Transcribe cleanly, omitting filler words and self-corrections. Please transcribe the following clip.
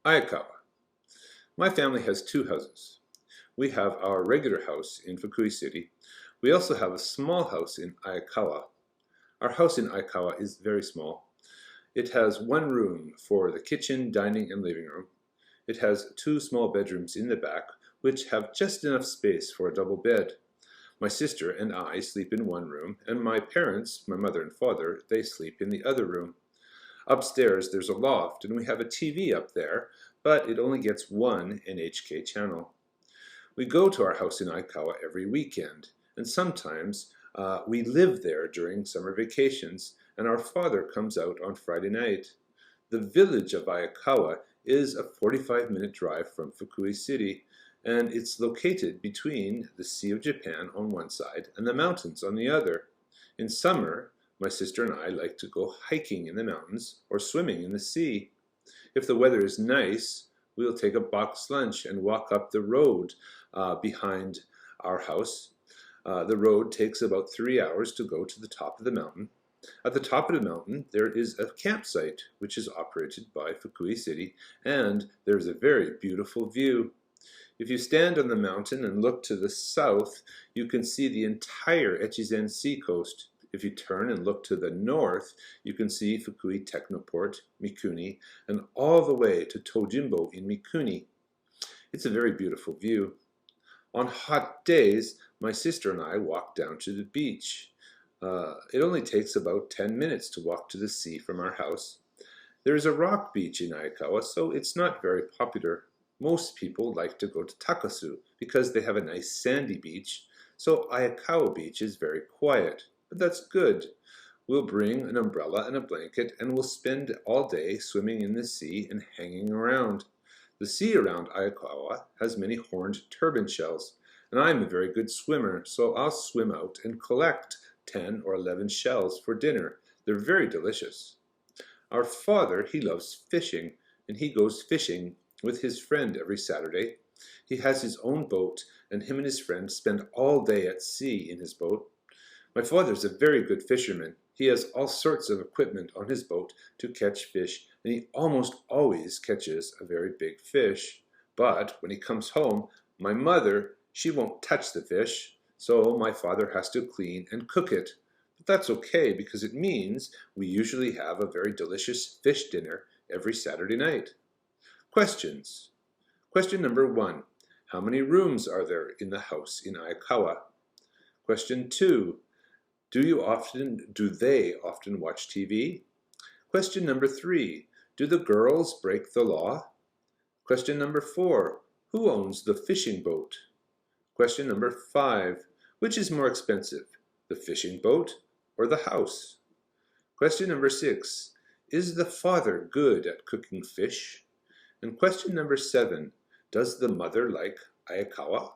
Ayakawa. My family has two houses. We have our regular house in Fukui City. We also have a small house in Ayakawa. Our house in Ayakawa is very small. It has one room for the kitchen, dining, and living room. It has two small bedrooms in the back, which have just enough space for a double bed. My sister and I sleep in one room, and my parents, my mother and father, they sleep in the other room. Upstairs there's a loft, and we have a TV up there, but it only gets one NHK channel. We go to our house in Aikawa every weekend, and sometimes we live there during summer vacations, and our father comes out on Friday night. The village of Ayakawa is a 45-minute drive from Fukui City, and it's located between the Sea of Japan on one side and the mountains on the other. In summer, my sister and I like to go hiking in the mountains or swimming in the sea. If the weather is nice, we'll take a box lunch and walk up the road behind our house. The road takes about 3 hours to go to the top of the mountain. At the top of the mountain, there is a campsite which is operated by Fukui City, and there's a very beautiful view. If you stand on the mountain and look to the south, you can see the entire Echizen Sea coast. If you turn and look to the north, you can see Fukui Technoport, Mikuni, and all the way to Tojimbo in Mikuni. It's a very beautiful view. On hot days, my sister and I walk down to the beach. It only takes about 10 minutes to walk to the sea from our house. There is a rock beach in Ayakawa, so it's not very popular. Most people like to go to Takasu because they have a nice sandy beach, so Ayakawa Beach is very quiet. But that's good. We'll bring an umbrella and a blanket, and we'll spend all day swimming in the sea and hanging around. The sea around Ayakawa has many horned turban shells, and I'm a very good swimmer, so I'll swim out and collect 10 or 11 shells for dinner. They're very delicious. Our father, he loves fishing, and he goes fishing with his friend every Saturday. He has his own boat, and him and his friend spend all day at sea in his boat. My father's a very good fisherman. He has all sorts of equipment on his boat to catch fish, and he almost always catches a very big fish. But when he comes home, my mother, she won't touch the fish, so my father has to clean and cook it. But that's okay because it means we usually have a very delicious fish dinner every Saturday night. Questions. Question number 1. How many rooms are there in the house in Ayakawa? Question 2. Do they often watch TV? Question number 3. Do the girls break the law? Question number 4. Who owns the fishing boat? Question number 5. Which is more expensive, the fishing boat or the house? Question number 6. Is the father good at cooking fish? And question number 7. Does the mother like Ayakawa?